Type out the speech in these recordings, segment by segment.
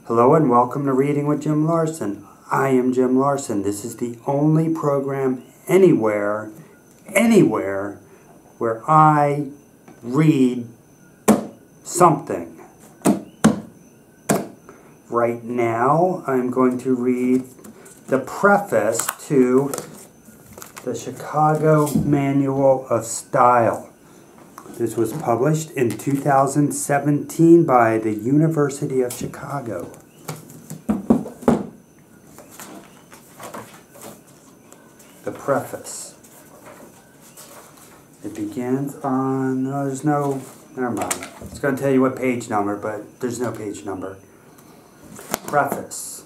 Hello and welcome to Reading with Jim Larsen. I am Jim Larsen. This is the only program anywhere where I read something. Right now I'm going to read the preface to the Chicago Manual of Style. This was published in 2017 by the University of Chicago. The preface. It begins on, never mind. It's going to tell you what page number, but there's no page number. Preface.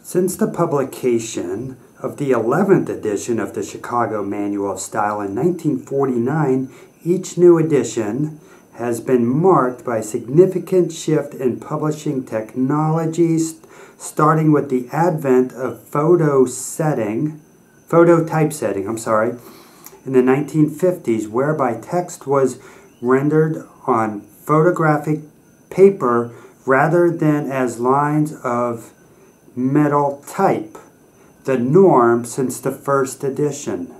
Since the publication of the 11th edition of the Chicago Manual of Style in 1949, each new edition has been marked by a significant shift in publishing technologies, starting with the advent of photo typesetting, in the 1950s, whereby text was rendered on photographic paper rather than as lines of metal type, the norm since the first edition.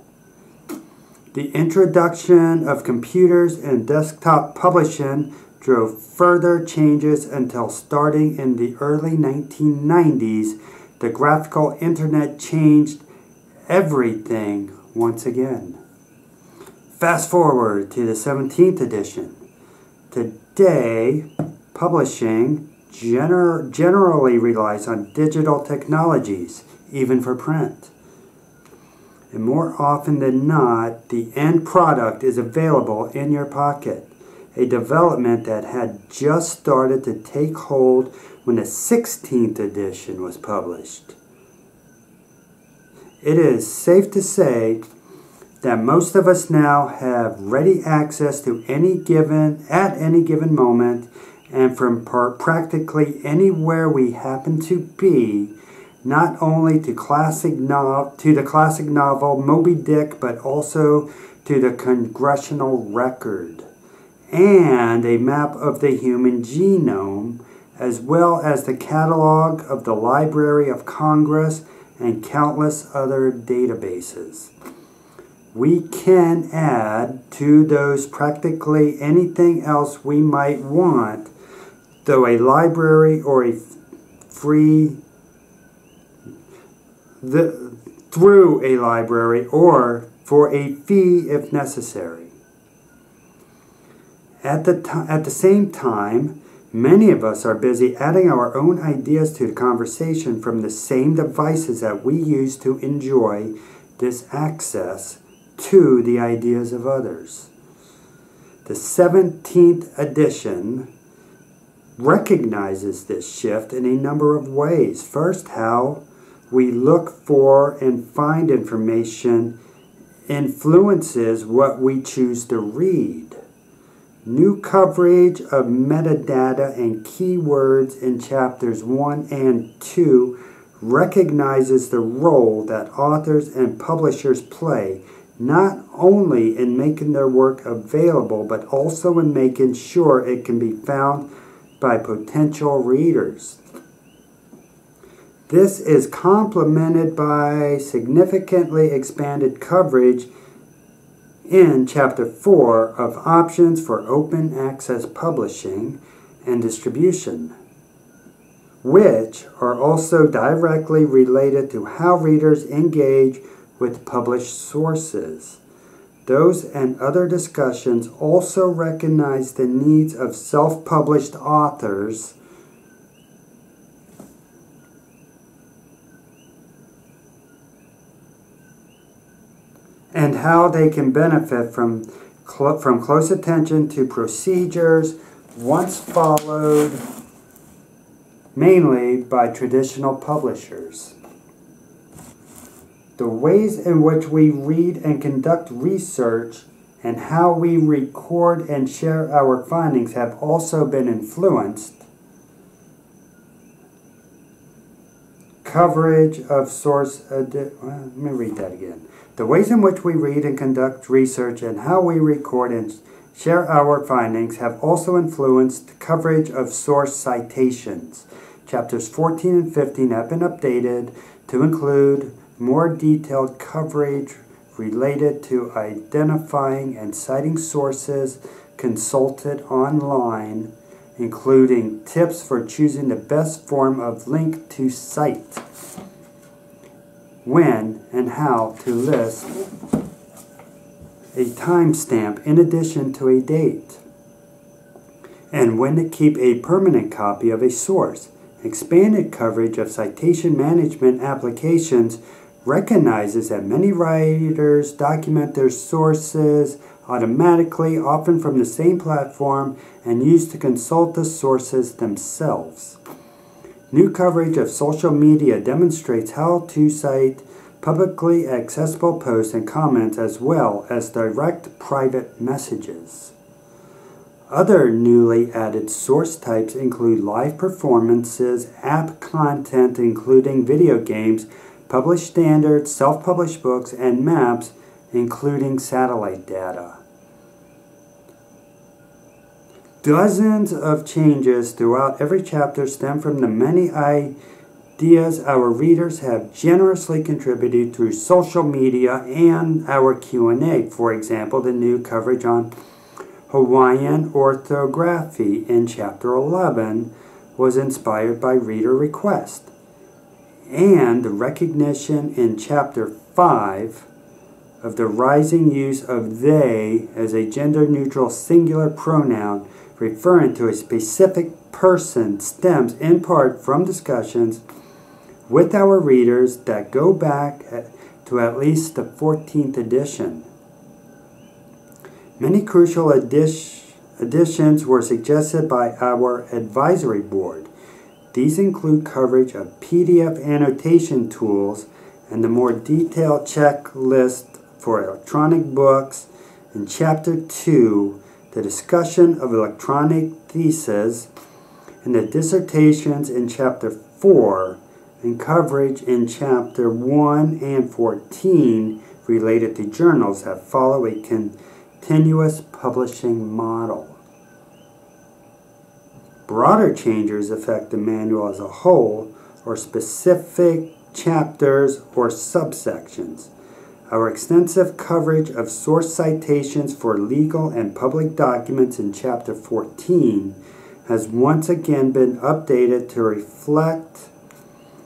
The introduction of computers and desktop publishing drove further changes until starting in the early 1990s, the graphical internet changed everything once again. Fast forward to the 17th edition. Today, publishing generally relies on digital technologies, even for print. And more often than not, the end product is available in your pocket, a development that had just started to take hold when the 16th edition was published. It is safe to say that most of us now have ready access to at any given moment, and from practically anywhere we happen to be, not only to the classic novel Moby Dick, but also to the Congressional Record, and a map of the human genome, as well as the catalog of the Library of Congress and countless other databases. We can add to those practically anything else we might want, through a library or for a fee if necessary. At the same time, many of us are busy adding our own ideas to the conversation from the same devices that we use to enjoy this access to the ideas of others. The 17th edition recognizes this shift in a number of ways. First, how we look for and find information influences what we choose to read. New coverage of metadata and keywords in chapters 1 and 2 recognizes the role that authors and publishers play, not only in making their work available, but also in making sure it can be found by potential readers. This is complemented by significantly expanded coverage in Chapter 4 of options for open access publishing and distribution, which are also directly related to how readers engage with published sources. Those and other discussions also recognize the needs of self-published authors and how they can benefit from close attention to procedures once followed mainly by traditional publishers. The ways in which we read and conduct research and how we record and share our findings have also been influenced. Coverage of source... let me read that again. The ways in which we read and conduct research and how we record and share our findings have also influenced coverage of source citations. Chapters 14 and 15 have been updated to include more detailed coverage related to identifying and citing sources consulted online, including tips for choosing the best form of link to cite, when and how to list a timestamp in addition to a date, and when to keep a permanent copy of a source. Expanded coverage of citation management applications recognizes that many writers document their sources automatically, often from the same platform, and use to consult the sources themselves. New coverage of social media demonstrates how to cite publicly accessible posts and comments as well as direct private messages. Other newly added source types include live performances, app content including video games, published standards, self-published books, and maps including satellite data. Dozens of changes throughout every chapter stem from the many ideas our readers have generously contributed through social media and our Q&A. For example, the new coverage on Hawaiian orthography in Chapter 11 was inspired by reader request, and the recognition in Chapter 5 of the rising use of they as a gender-neutral singular pronoun referring to a specific person stems in part from discussions with our readers that go back to at least the 14th edition. Many crucial additions were suggested by our advisory board. These include coverage of PDF annotation tools and the more detailed checklist for electronic books. In Chapter 2, the discussion of electronic theses, and the dissertations in Chapter 4, and coverage in Chapter 1 and 14 related to journals that follow a continuous publishing model. Broader changes affect the manual as a whole or specific chapters or subsections. Our extensive coverage of source citations for legal and public documents in Chapter 14 has once again been updated to reflect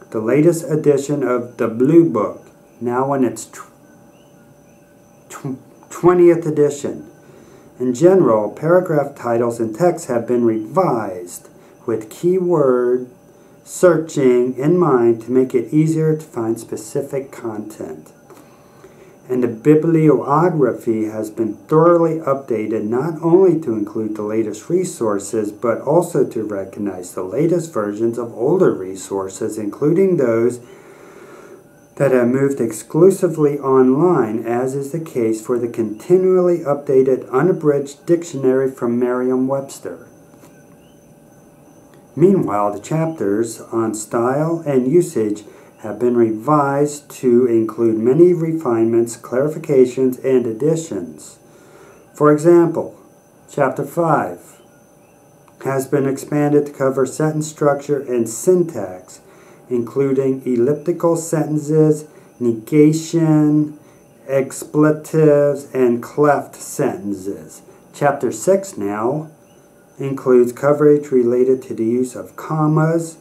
the latest edition of the Blue Book, now in its 20th edition. In general, paragraph titles and text have been revised with keyword searching in mind to make it easier to find specific content. And the bibliography has been thoroughly updated not only to include the latest resources, but also to recognize the latest versions of older resources, including those that have moved exclusively online, as is the case for the continually updated unabridged dictionary from Merriam-Webster. Meanwhile, the chapters on style and usage have been revised to include many refinements, clarifications, and additions. For example, Chapter 5 has been expanded to cover sentence structure and syntax, including elliptical sentences, negation, expletives, and cleft sentences. Chapter 6 now includes coverage related to the use of commas,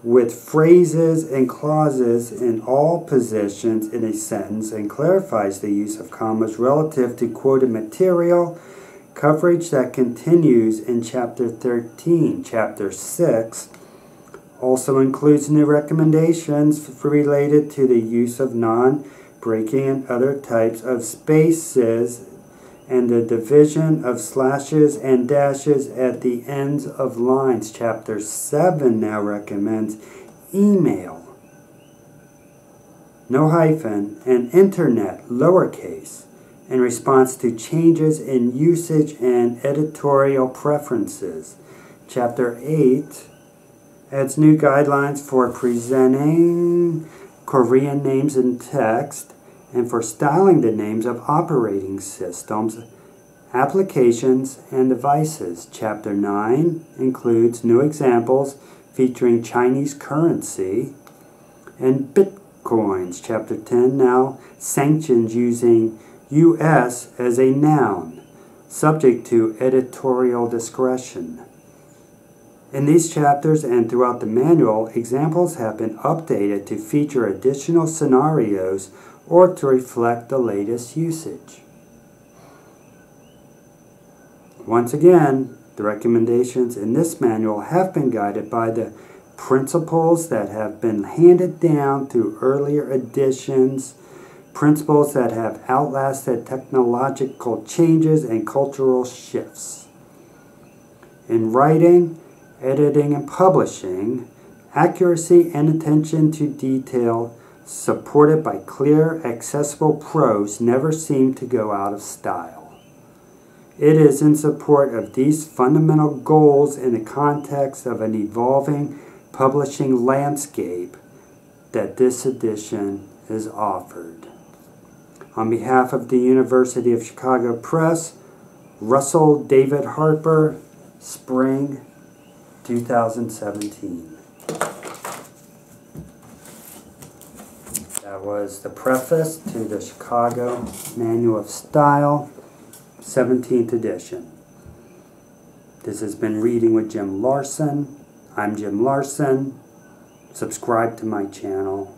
with phrases and clauses in all positions in a sentence, and clarifies the use of commas relative to quoted material, coverage that continues in Chapter 13. Chapter 6 also includes new recommendations related to the use of non-breaking and other types of spaces, and the division of slashes and dashes at the ends of lines. Chapter 7 now recommends email, no hyphen, and internet, lowercase, in response to changes in usage and editorial preferences. Chapter 8 adds new guidelines for presenting Korean names in text, and for styling the names of operating systems, Applications and Devices. Chapter 9 includes new examples featuring Chinese currency and bitcoins. Chapter 10 now sanctions using U.S. as a noun, subject to editorial discretion. In these chapters and throughout the manual, examples have been updated to feature additional scenarios or to reflect the latest usage. Once again, the recommendations in this manual have been guided by the principles that have been handed down through earlier editions, principles that have outlasted technological changes and cultural shifts. In writing, editing, and publishing, accuracy and attention to detail supported by clear, accessible prose never seem to go out of style. It is in support of these fundamental goals in the context of an evolving publishing landscape that this edition is offered. On behalf of the University of Chicago Press, Russell David Harper, Spring 2017. That was the preface to the Chicago Manual of Style, 17th edition. This has been Reading with Jim Larsen. I'm Jim Larsen. Subscribe to my channel.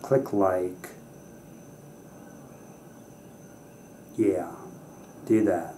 Click like. Yeah, do that.